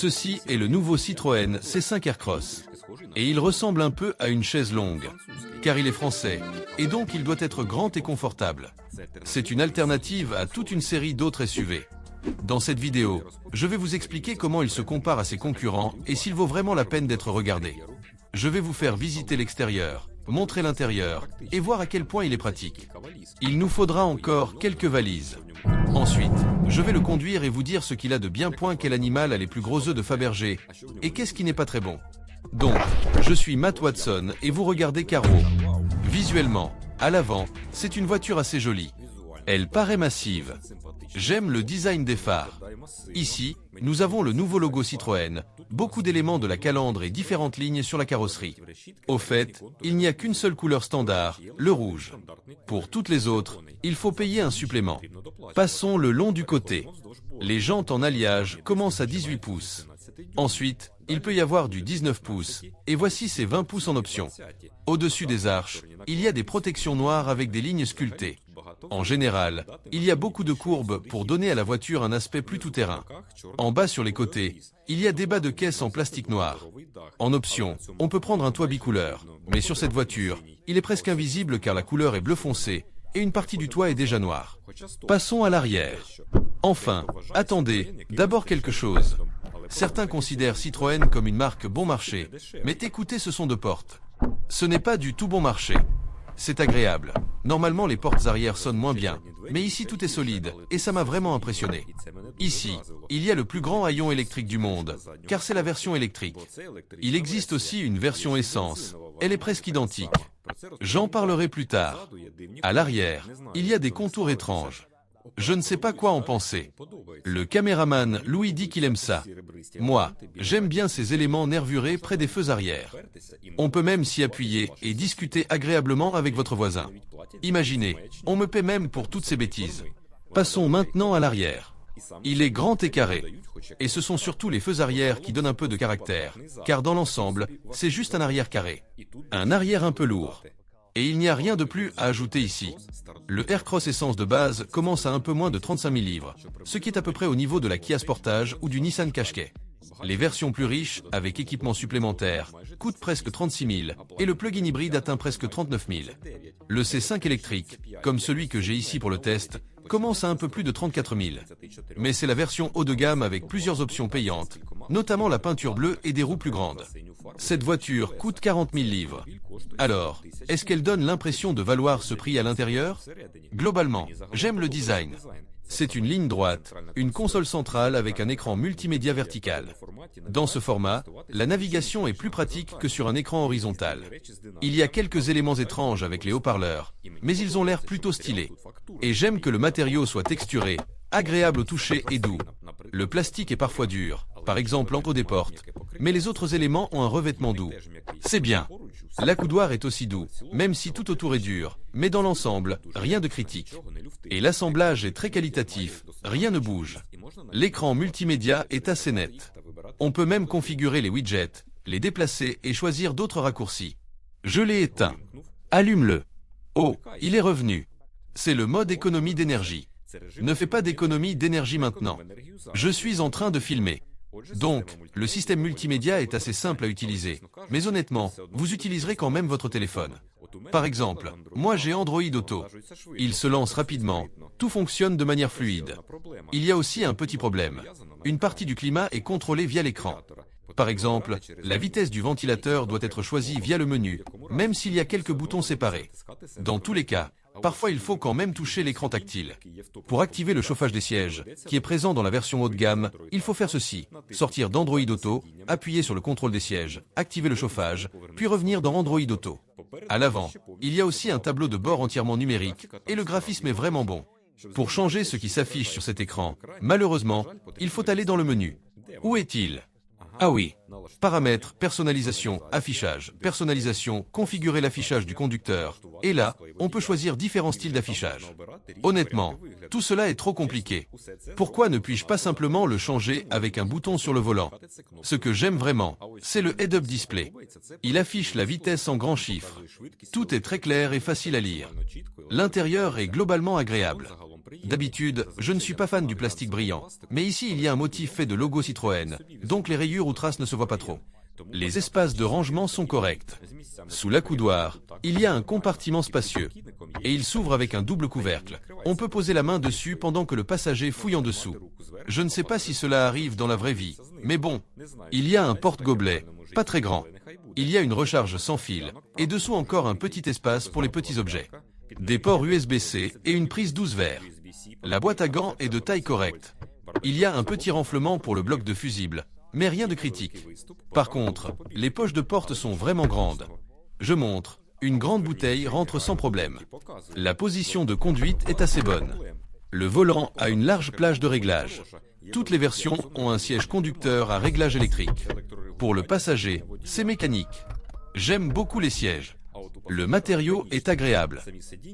Ceci est le nouveau Citroën C5 Aircross. Et il ressemble un peu à une chaise longue, car il est français, et donc il doit être grand et confortable. C'est une alternative à toute une série d'autres SUV. Dans cette vidéo, je vais vous expliquer comment il se compare à ses concurrents et s'il vaut vraiment la peine d'être regardé. Je vais vous faire visiter l'extérieur, montrer l'intérieur et voir à quel point il est pratique. Il nous faudra encore quelques valises. Ensuite, je vais le conduire et vous dire ce qu'il a de bien point, quel animal a les plus gros œufs de Fabergé et qu'est-ce qui n'est pas très bon. Donc, je suis Matt Watson et vous regardez Carreau. Visuellement, à l'avant, c'est une voiture assez jolie. Elle paraît massive. J'aime le design des phares. Ici, nous avons le nouveau logo Citroën, beaucoup d'éléments de la calandre et différentes lignes sur la carrosserie. Au fait, il n'y a qu'une seule couleur standard, le rouge. Pour toutes les autres, il faut payer un supplément. Passons le long du côté. Les jantes en alliage commencent à 18 pouces. Ensuite, il peut y avoir du 19 pouces, et voici ces 20 pouces en option. Au-dessus des arches, il y a des protections noires avec des lignes sculptées. En général, il y a beaucoup de courbes pour donner à la voiture un aspect plus tout-terrain. En bas sur les côtés, il y a des bas de caisse en plastique noir. En option, on peut prendre un toit bicouleur, mais sur cette voiture, il est presque invisible car la couleur est bleu foncé, et une partie du toit est déjà noire. Passons à l'arrière. Enfin, attendez, d'abord quelque chose. Certains considèrent Citroën comme une marque bon marché, mais écoutez ce son de porte. Ce n'est pas du tout bon marché. C'est agréable. Normalement les portes arrière sonnent moins bien, mais ici tout est solide, et ça m'a vraiment impressionné. Ici, il y a le plus grand haillon électrique du monde, car c'est la version électrique. Il existe aussi une version essence, elle est presque identique. J'en parlerai plus tard. À l'arrière, il y a des contours étranges. Je ne sais pas quoi en penser. Le caméraman Louis dit qu'il aime ça. Moi, j'aime bien ces éléments nervurés près des feux arrière. On peut même s'y appuyer et discuter agréablement avec votre voisin. Imaginez, on me paie même pour toutes ces bêtises. Passons maintenant à l'arrière. Il est grand et carré. Et ce sont surtout les feux arrière qui donnent un peu de caractère, car dans l'ensemble, c'est juste un arrière carré. Un arrière un peu lourd. Et il n'y a rien de plus à ajouter ici. Le Aircross Essence de base commence à un peu moins de 35 000 livres, ce qui est à peu près au niveau de la Kia Sportage ou du Nissan Qashqai. Les versions plus riches, avec équipement supplémentaire, coûtent presque 36 000, et le plug-in hybride atteint presque 39 000. Le C5 électrique, comme celui que j'ai ici pour le test, commence à un peu plus de 34 000. Mais c'est la version haut de gamme avec plusieurs options payantes, notamment la peinture bleue et des roues plus grandes. Cette voiture coûte 40 000 livres. Alors, est-ce qu'elle donne l'impression de valoir ce prix à l'intérieur? Globalement, j'aime le design. C'est une ligne droite, une console centrale avec un écran multimédia vertical. Dans ce format, la navigation est plus pratique que sur un écran horizontal. Il y a quelques éléments étranges avec les haut-parleurs, mais ils ont l'air plutôt stylés. Et j'aime que le matériau soit texturé, agréable au toucher et doux. Le plastique est parfois dur, par exemple l'encre des portes, mais les autres éléments ont un revêtement doux. C'est bien. L'accoudoir est aussi doux, même si tout autour est dur, mais dans l'ensemble, rien de critique. Et l'assemblage est très qualitatif, rien ne bouge. L'écran multimédia est assez net. On peut même configurer les widgets, les déplacer et choisir d'autres raccourcis. Je l'ai éteint. Allume-le. Oh, il est revenu. C'est le mode économie d'énergie. Ne fais pas d'économie d'énergie maintenant. Je suis en train de filmer. Donc, le système multimédia est assez simple à utiliser, mais honnêtement, vous utiliserez quand même votre téléphone. Par exemple, moi j'ai Android Auto. Il se lance rapidement, tout fonctionne de manière fluide. Il y a aussi un petit problème. Une partie du climat est contrôlée via l'écran. Par exemple, la vitesse du ventilateur doit être choisie via le menu, même s'il y a quelques boutons séparés. Dans tous les cas, parfois il faut quand même toucher l'écran tactile. Pour activer le chauffage des sièges, qui est présent dans la version haut de gamme, il faut faire ceci. Sortir d'Android Auto, appuyer sur le contrôle des sièges, activer le chauffage, puis revenir dans Android Auto. À l'avant, il y a aussi un tableau de bord entièrement numérique, et le graphisme est vraiment bon. Pour changer ce qui s'affiche sur cet écran, malheureusement, il faut aller dans le menu. Où est-il? Ah oui. Paramètres, personnalisation, affichage, personnalisation, configurer l'affichage du conducteur. Et là, on peut choisir différents styles d'affichage. Honnêtement, tout cela est trop compliqué. Pourquoi ne puis-je pas simplement le changer avec un bouton sur le volant? Ce que j'aime vraiment, c'est le head-up display. Il affiche la vitesse en grands chiffres. Tout est très clair et facile à lire. L'intérieur est globalement agréable. D'habitude, je ne suis pas fan du plastique brillant, mais ici il y a un motif fait de logo Citroën, donc les rayures ou traces ne se voient pas trop. Les espaces de rangement sont corrects. Sous l'accoudoir, il y a un compartiment spacieux, et il s'ouvre avec un double couvercle. On peut poser la main dessus pendant que le passager fouille en dessous. Je ne sais pas si cela arrive dans la vraie vie, mais bon. Il y a un porte-gobelet, pas très grand. Il y a une recharge sans fil, et dessous encore un petit espace pour les petits objets. Des ports USB-C et une prise 12 verres. La boîte à gants est de taille correcte. Il y a un petit renflement pour le bloc de fusible, mais rien de critique. Par contre, les poches de porte sont vraiment grandes. Je montre, une grande bouteille rentre sans problème. La position de conduite est assez bonne. Le volant a une large plage de réglage. Toutes les versions ont un siège conducteur à réglage électrique. Pour le passager, c'est mécanique. J'aime beaucoup les sièges. Le matériau est agréable.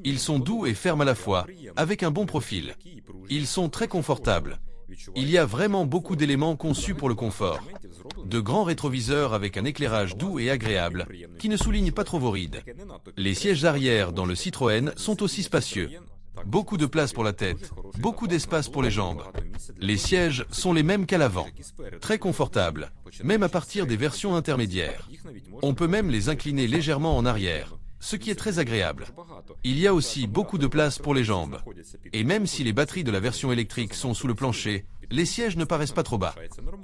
Ils sont doux et fermes à la fois, avec un bon profil. Ils sont très confortables. Il y a vraiment beaucoup d'éléments conçus pour le confort. De grands rétroviseurs avec un éclairage doux et agréable, qui ne souligne pas trop vos rides. Les sièges arrière dans le Citroën sont aussi spacieux. Beaucoup de place pour la tête, beaucoup d'espace pour les jambes. Les sièges sont les mêmes qu'à l'avant. Très confortables, même à partir des versions intermédiaires. On peut même les incliner légèrement en arrière, ce qui est très agréable. Il y a aussi beaucoup de place pour les jambes. Et même si les batteries de la version électrique sont sous le plancher, les sièges ne paraissent pas trop bas.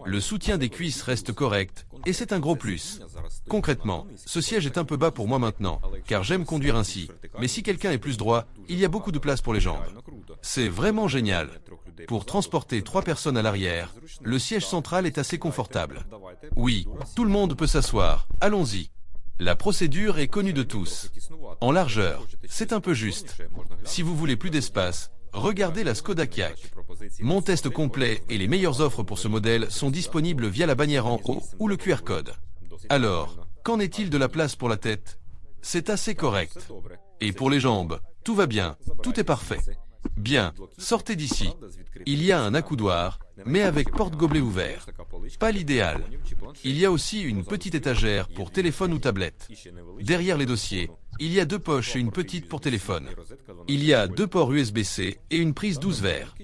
Le soutien des cuisses reste correct, et c'est un gros plus. Concrètement, ce siège est un peu bas pour moi maintenant, car j'aime conduire ainsi. Mais si quelqu'un est plus droit, il y a beaucoup de place pour les jambes. C'est vraiment génial. Pour transporter 3 personnes à l'arrière, le siège central est assez confortable. Oui, tout le monde peut s'asseoir, allons-y. La procédure est connue de tous. En largeur, c'est un peu juste. Si vous voulez plus d'espace, regardez la Skoda Kodiaq. Mon test complet et les meilleures offres pour ce modèle sont disponibles via la bannière en haut ou le QR code. Alors, qu'en est-il de la place pour la tête? C'est assez correct. Et pour les jambes, tout va bien, tout est parfait. Bien, sortez d'ici. Il y a un accoudoir, mais avec porte-gobelet ouvert. Pas l'idéal. Il y a aussi une petite étagère pour téléphone ou tablette. Derrière les dossiers, il y a 2 poches et une petite pour téléphone. Il y a 2 ports USB-C et une prise 12 verres.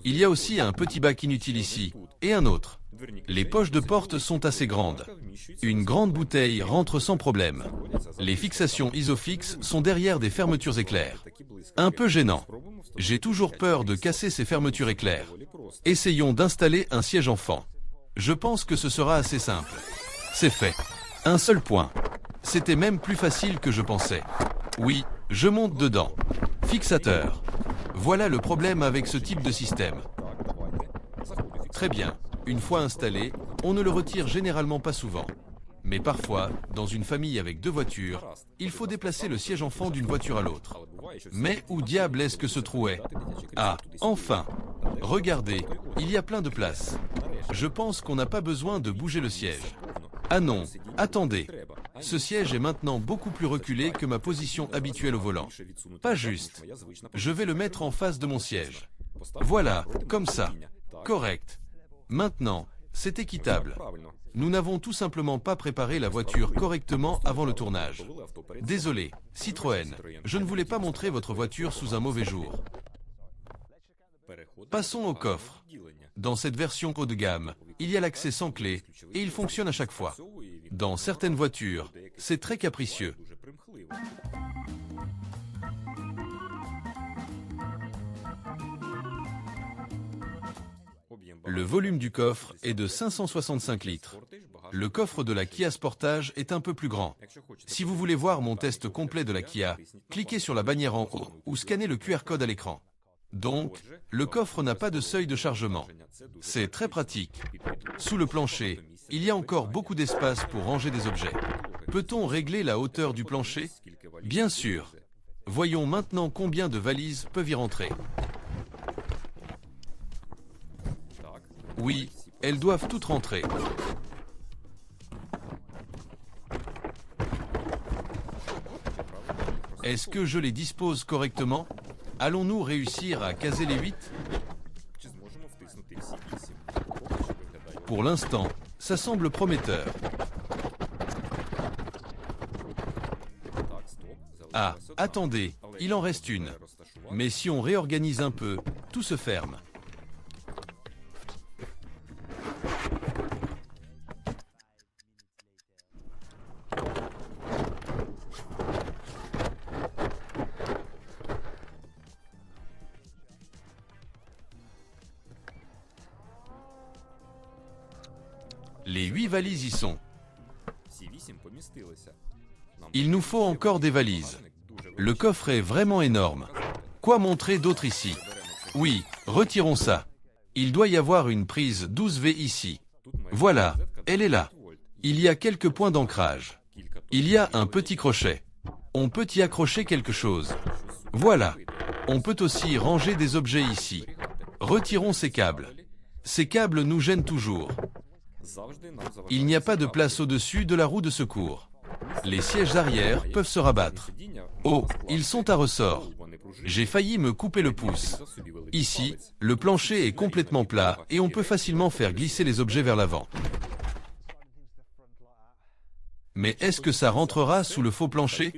Il y a aussi un petit bac inutile ici, et un autre. Les poches de porte sont assez grandes. Une grande bouteille rentre sans problème. Les fixations Isofix sont derrière des fermetures éclairs. Un peu gênant. J'ai toujours peur de casser ces fermetures éclairs. Essayons d'installer un siège enfant. Je pense que ce sera assez simple. C'est fait. Un seul point. C'était même plus facile que je pensais. Oui, je monte dedans. Fixateur. Voilà le problème avec ce type de système. Très bien. Une fois installé, on ne le retire généralement pas souvent. Mais parfois, dans une famille avec 2 voitures, il faut déplacer le siège enfant d'une voiture à l'autre. Mais où diable est-ce que ce trou est? Ah, enfin! Regardez, il y a plein de place. Je pense qu'on n'a pas besoin de bouger le siège. Ah non, attendez. Ce siège est maintenant beaucoup plus reculé que ma position habituelle au volant. Pas juste. Je vais le mettre en face de mon siège. Voilà, comme ça. Correct. Maintenant, c'est équitable. Nous n'avons tout simplement pas préparé la voiture correctement avant le tournage. Désolé, Citroën, je ne voulais pas montrer votre voiture sous un mauvais jour. Passons au coffre. Dans cette version haut de gamme, il y a l'accès sans clé et il fonctionne à chaque fois. Dans certaines voitures, c'est très capricieux. Le volume du coffre est de 565 litres. Le coffre de la Kia Sportage est un peu plus grand. Si vous voulez voir mon test complet de la Kia, cliquez sur la bannière en haut ou scannez le QR code à l'écran. Donc, le coffre n'a pas de seuil de chargement. C'est très pratique. Sous le plancher, il y a encore beaucoup d'espace pour ranger des objets. Peut-on régler la hauteur du plancher? Bien sûr. Voyons maintenant combien de valises peuvent y rentrer. Oui, elles doivent toutes rentrer. Est-ce que je les dispose correctement? Allons-nous réussir à caser les 8? Pour l'instant, ça semble prometteur. Ah, attendez, il en reste une. Mais si on réorganise un peu, tout se ferme. Les 8 valises y sont. Il nous faut encore des valises. Le coffre est vraiment énorme. Quoi montrer d'autre ici? Oui, retirons ça. Il doit y avoir une prise 12V ici. Voilà, elle est là. Il y a quelques points d'ancrage. Il y a un petit crochet. On peut y accrocher quelque chose. Voilà. On peut aussi ranger des objets ici. Retirons ces câbles. Ces câbles nous gênent toujours. Il n'y a pas de place au-dessus de la roue de secours. Les sièges arrière peuvent se rabattre. Oh, ils sont à ressort. J'ai failli me couper le pouce. Ici, le plancher est complètement plat et on peut facilement faire glisser les objets vers l'avant. Mais est-ce que ça rentrera sous le faux plancher?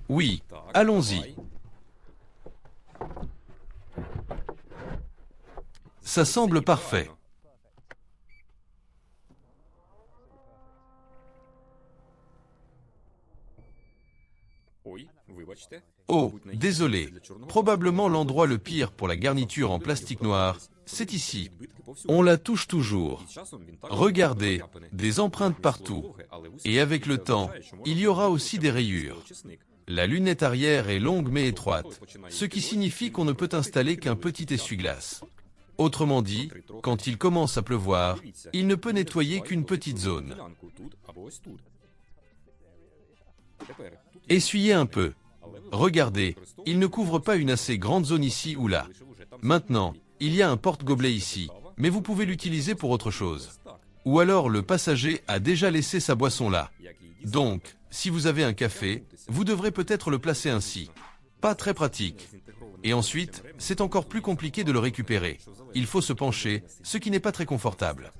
Oui, allons-y. Ça semble parfait. Oh, désolé. Probablement l'endroit le pire pour la garniture en plastique noir, c'est ici. On la touche toujours. Regardez, des empreintes partout. Et avec le temps, il y aura aussi des rayures. La lunette arrière est longue mais étroite, ce qui signifie qu'on ne peut installer qu'un petit essuie-glace. Autrement dit, quand il commence à pleuvoir, il ne peut nettoyer qu'une petite zone. Essuyez un peu. Regardez, il ne couvre pas une assez grande zone ici ou là. Maintenant, il y a un porte-gobelet ici, mais vous pouvez l'utiliser pour autre chose. Ou alors le passager a déjà laissé sa boisson là. Donc, si vous avez un café, vous devrez peut-être le placer ainsi. Pas très pratique. Et ensuite, c'est encore plus compliqué de le récupérer. Il faut se pencher, ce qui n'est pas très confortable.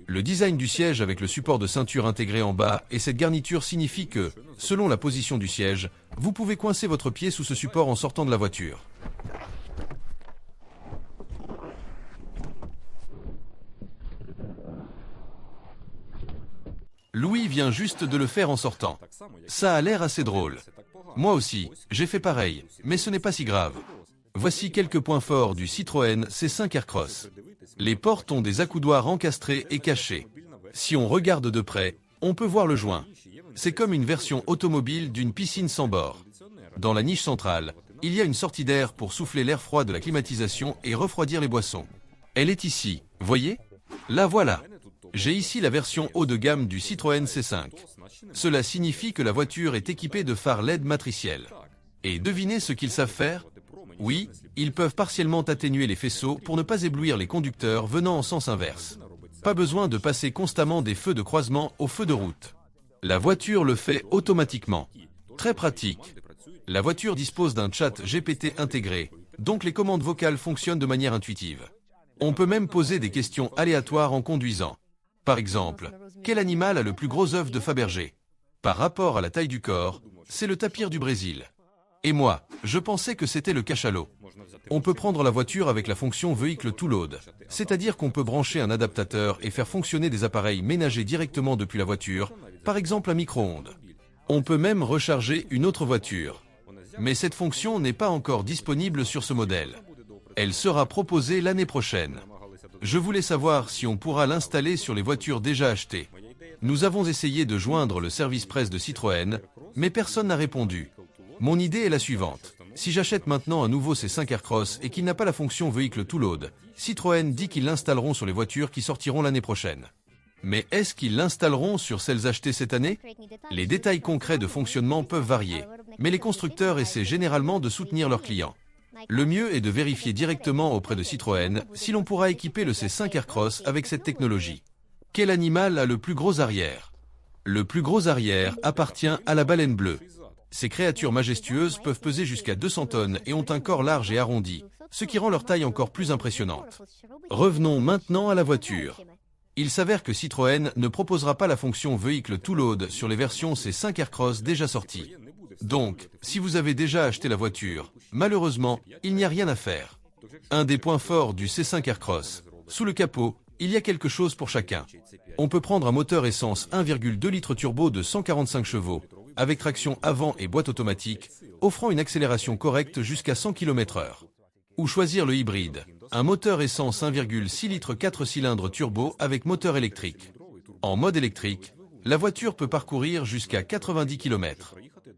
Le design du siège avec le support de ceinture intégré en bas et cette garniture signifie que, selon la position du siège, vous pouvez coincer votre pied sous ce support en sortant de la voiture. Louis vient juste de le faire en sortant. Ça a l'air assez drôle. Moi aussi, j'ai fait pareil, mais ce n'est pas si grave. Voici quelques points forts du Citroën C5 Aircross. Les portes ont des accoudoirs encastrés et cachés. Si on regarde de près, on peut voir le joint. C'est comme une version automobile d'une piscine sans bord. Dans la niche centrale, il y a une sortie d'air pour souffler l'air froid de la climatisation et refroidir les boissons. Elle est ici, voyez? La voilà. J'ai ici la version haut de gamme du Citroën C5. Cela signifie que la voiture est équipée de phares LED matriciels. Et devinez ce qu'ils savent faire? Oui, ils peuvent partiellement atténuer les faisceaux pour ne pas éblouir les conducteurs venant en sens inverse. Pas besoin de passer constamment des feux de croisement aux feux de route. La voiture le fait automatiquement. Très pratique. La voiture dispose d'un chat GPT intégré, donc les commandes vocales fonctionnent de manière intuitive. On peut même poser des questions aléatoires en conduisant. Par exemple, quel animal a le plus gros œuf de Fabergé? Par rapport à la taille du corps, c'est le tapir du Brésil. Et moi, je pensais que c'était le cachalot. On peut prendre la voiture avec la fonction Vehicle to Load, c'est-à-dire qu'on peut brancher un adaptateur et faire fonctionner des appareils ménagers directement depuis la voiture, par exemple un micro-ondes. On peut même recharger une autre voiture. Mais cette fonction n'est pas encore disponible sur ce modèle. Elle sera proposée l'année prochaine. Je voulais savoir si on pourra l'installer sur les voitures déjà achetées. Nous avons essayé de joindre le service presse de Citroën, mais personne n'a répondu. Mon idée est la suivante. Si j'achète maintenant un nouveau C5 Aircross et qu'il n'a pas la fonction Vehicle to Load, Citroën dit qu'ils l'installeront sur les voitures qui sortiront l'année prochaine. Mais est-ce qu'ils l'installeront sur celles achetées cette année? Les détails concrets de fonctionnement peuvent varier, mais les constructeurs essaient généralement de soutenir leurs clients. Le mieux est de vérifier directement auprès de Citroën si l'on pourra équiper le C5 Aircross avec cette technologie. Quel animal a le plus gros arrière? Le plus gros arrière appartient à la baleine bleue. Ces créatures majestueuses peuvent peser jusqu'à 200 tonnes et ont un corps large et arrondi, ce qui rend leur taille encore plus impressionnante. Revenons maintenant à la voiture. Il s'avère que Citroën ne proposera pas la fonction Vehicle to Load sur les versions C5 Aircross déjà sorties. Donc, si vous avez déjà acheté la voiture, malheureusement, il n'y a rien à faire. Un des points forts du C5 Aircross, sous le capot, il y a quelque chose pour chacun. On peut prendre un moteur essence 1,2 litres turbo de 145 chevaux, avec traction avant et boîte automatique, offrant une accélération correcte jusqu'à 100 km/h. Ou choisir le hybride, un moteur essence 1,6 litres 4 cylindres turbo avec moteur électrique. En mode électrique, la voiture peut parcourir jusqu'à 90 km.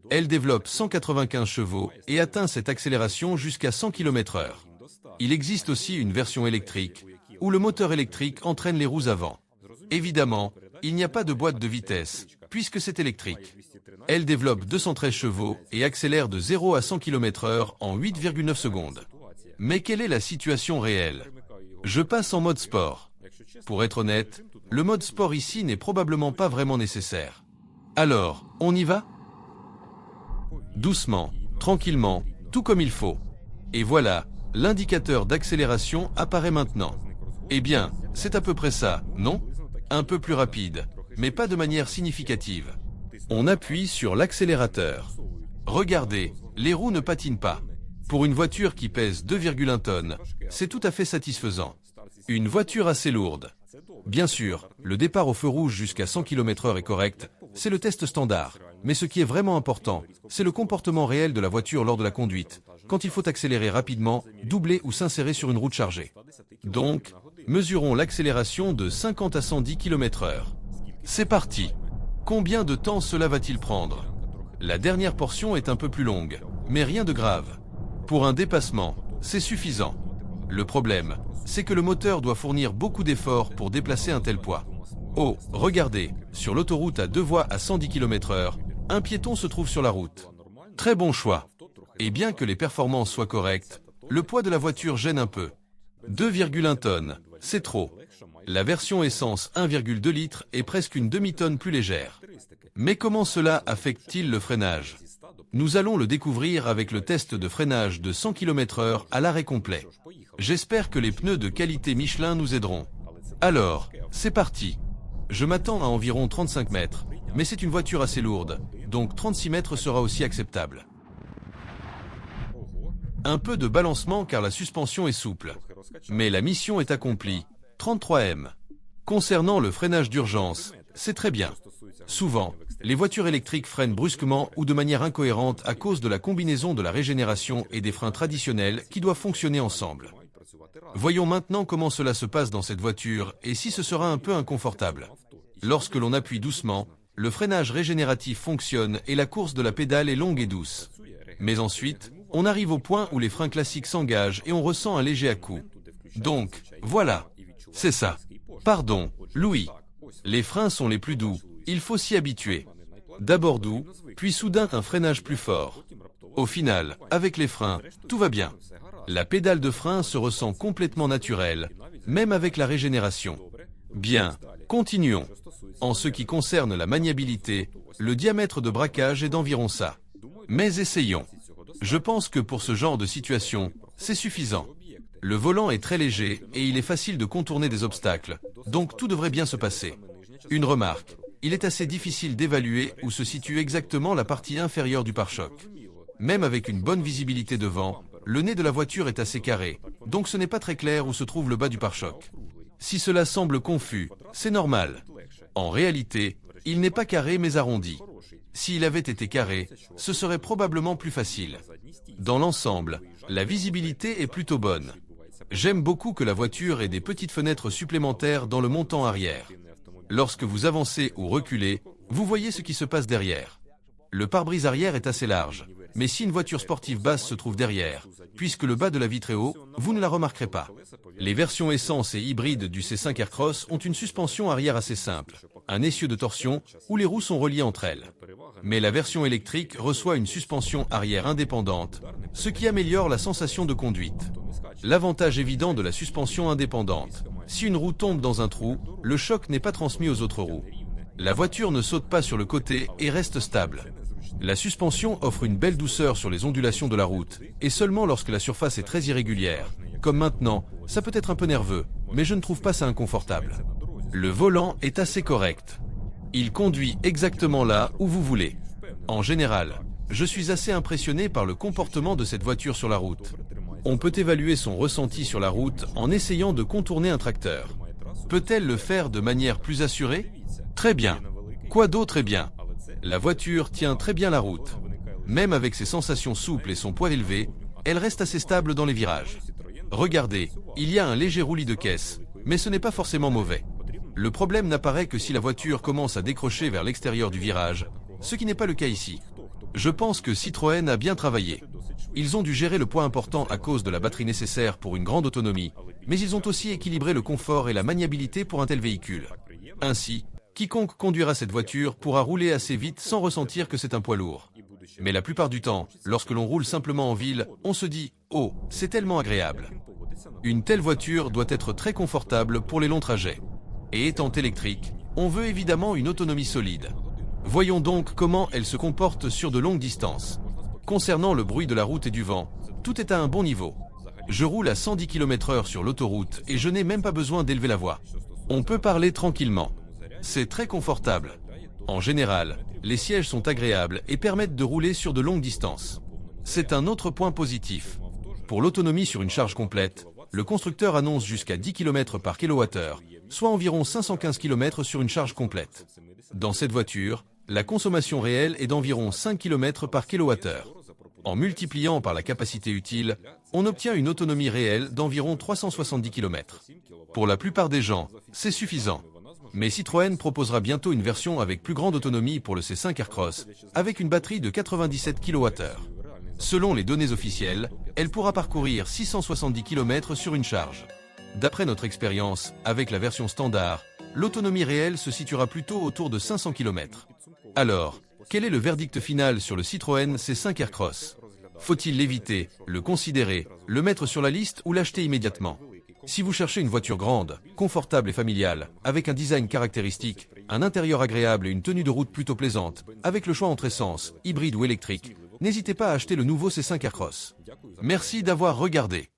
Elle développe 195 chevaux et atteint cette accélération jusqu'à 100 km/h. Il existe aussi une version électrique, où le moteur électrique entraîne les roues avant. Évidemment, il n'y a pas de boîte de vitesse, puisque c'est électrique. Elle développe 213 chevaux et accélère de 0 à 100 km/h en 8,9 secondes. Mais quelle est la situation réelle? Je passe en mode sport. Pour être honnête, le mode sport ici n'est probablement pas vraiment nécessaire. Alors, on y va? Doucement, tranquillement, tout comme il faut. Et voilà, l'indicateur d'accélération apparaît maintenant. Eh bien, c'est à peu près ça, non? Un peu plus rapide, mais pas de manière significative. On appuie sur l'accélérateur. Regardez, les roues ne patinent pas. Pour une voiture qui pèse 2,1 tonnes, c'est tout à fait satisfaisant. Une voiture assez lourde. Bien sûr, le départ au feu rouge jusqu'à 100 km/h est correct, c'est le test standard. Mais ce qui est vraiment important, c'est le comportement réel de la voiture lors de la conduite, quand il faut accélérer rapidement, doubler ou s'insérer sur une route chargée. Donc, mesurons l'accélération de 50 à 110 km/h. C'est parti. Combien de temps cela va-t-il prendre? La dernière portion est un peu plus longue, mais rien de grave. Pour un dépassement, c'est suffisant. Le problème, c'est que le moteur doit fournir beaucoup d'efforts pour déplacer un tel poids. Oh, regardez, sur l'autoroute à 2 voies à 110 km/h, un piéton se trouve sur la route. Très bon choix. Et bien que les performances soient correctes, le poids de la voiture gêne un peu. 2,1 tonnes, c'est trop. La version essence 1,2 litres est presque une demi-tonne plus légère. Mais comment cela affecte-t-il le freinage? Nous allons le découvrir avec le test de freinage de 100 km/h à l'arrêt complet. J'espère que les pneus de qualité Michelin nous aideront. Alors, c'est parti. Je m'attends à environ 35 mètres, mais c'est une voiture assez lourde, donc 36 mètres sera aussi acceptable. Un peu de balancement car la suspension est souple. Mais la mission est accomplie. 33 m. Concernant le freinage d'urgence, c'est très bien. Souvent, les voitures électriques freinent brusquement ou de manière incohérente à cause de la combinaison de la régénération et des freins traditionnels qui doivent fonctionner ensemble. Voyons maintenant comment cela se passe dans cette voiture et si ce sera un peu inconfortable. Lorsque l'on appuie doucement, le freinage régénératif fonctionne et la course de la pédale est longue et douce. Mais ensuite, on arrive au point où les freins classiques s'engagent et on ressent un léger à-coup. Donc, voilà. C'est ça. Pardon, Louis. Les freins sont les plus doux, il faut s'y habituer. D'abord doux, puis soudain un freinage plus fort. Au final, avec les freins, tout va bien. La pédale de frein se ressent complètement naturelle, même avec la régénération. Bien, continuons. En ce qui concerne la maniabilité, le diamètre de braquage est d'environ ça. Mais essayons. Je pense que pour ce genre de situation, c'est suffisant. Le volant est très léger et il est facile de contourner des obstacles, donc tout devrait bien se passer. Une remarque, il est assez difficile d'évaluer où se situe exactement la partie inférieure du pare-choc. Même avec une bonne visibilité devant, le nez de la voiture est assez carré, donc ce n'est pas très clair où se trouve le bas du pare-choc. Si cela semble confus, c'est normal. En réalité, il n'est pas carré mais arrondi. S'il avait été carré, ce serait probablement plus facile. Dans l'ensemble, la visibilité est plutôt bonne. J'aime beaucoup que la voiture ait des petites fenêtres supplémentaires dans le montant arrière. Lorsque vous avancez ou reculez, vous voyez ce qui se passe derrière. Le pare-brise arrière est assez large, mais si une voiture sportive basse se trouve derrière, puisque le bas de la vitre est haut, vous ne la remarquerez pas. Les versions essence et hybride du C5 Aircross ont une suspension arrière assez simple, un essieu de torsion où les roues sont reliées entre elles. Mais la version électrique reçoit une suspension arrière indépendante, ce qui améliore la sensation de conduite. L'avantage évident de la suspension indépendante, si une roue tombe dans un trou, le choc n'est pas transmis aux autres roues. La voiture ne saute pas sur le côté et reste stable. La suspension offre une belle douceur sur les ondulations de la route, et seulement lorsque la surface est très irrégulière. Comme maintenant, ça peut être un peu nerveux, mais je ne trouve pas ça inconfortable. Le volant est assez correct. Il conduit exactement là où vous voulez. En général, Je suis assez impressionné par le comportement de cette voiture sur la route. On peut évaluer son ressenti sur la route en essayant de contourner un tracteur. Peut-elle le faire de manière plus assurée? Très bien. Quoi d'autre est bien? La voiture tient très bien la route. Même avec ses sensations souples et son poids élevé, elle reste assez stable dans les virages. Regardez, il y a un léger roulis de caisse, mais ce n'est pas forcément mauvais. Le problème n'apparaît que si la voiture commence à décrocher vers l'extérieur du virage, ce qui n'est pas le cas ici. Je pense que Citroën a bien travaillé. Ils ont dû gérer le poids important à cause de la batterie nécessaire pour une grande autonomie, mais ils ont aussi équilibré le confort et la maniabilité pour un tel véhicule. Ainsi, quiconque conduira cette voiture pourra rouler assez vite sans ressentir que c'est un poids lourd. Mais la plupart du temps, lorsque l'on roule simplement en ville, on se dit « Oh, c'est tellement agréable ». Une telle voiture doit être très confortable pour les longs trajets. Et étant électrique, on veut évidemment une autonomie solide. Voyons donc comment elle se comporte sur de longues distances. Concernant le bruit de la route et du vent, tout est à un bon niveau. Je roule à 110 km/h sur l'autoroute et je n'ai même pas besoin d'élever la voix. On peut parler tranquillement. C'est très confortable. En général, les sièges sont agréables et permettent de rouler sur de longues distances. C'est un autre point positif. Pour l'autonomie sur une charge complète, le constructeur annonce jusqu'à 10 km par kWh, soit environ 515 km sur une charge complète. Dans cette voiture, la consommation réelle est d'environ 5 km par kWh. En multipliant par la capacité utile, on obtient une autonomie réelle d'environ 370 km. Pour la plupart des gens, c'est suffisant. Mais Citroën proposera bientôt une version avec plus grande autonomie pour le C5 Aircross, avec une batterie de 97 kWh. Selon les données officielles, elle pourra parcourir 670 km sur une charge. D'après notre expérience, avec la version standard, l'autonomie réelle se situera plutôt autour de 500 km. Alors, quel est le verdict final sur le Citroën C5 Aircross? Faut-il l'éviter, le considérer, le mettre sur la liste ou l'acheter immédiatement? Si vous cherchez une voiture grande, confortable et familiale, avec un design caractéristique, un intérieur agréable et une tenue de route plutôt plaisante, avec le choix entre essence, hybride ou électrique, n'hésitez pas à acheter le nouveau C5 Aircross. Merci d'avoir regardé.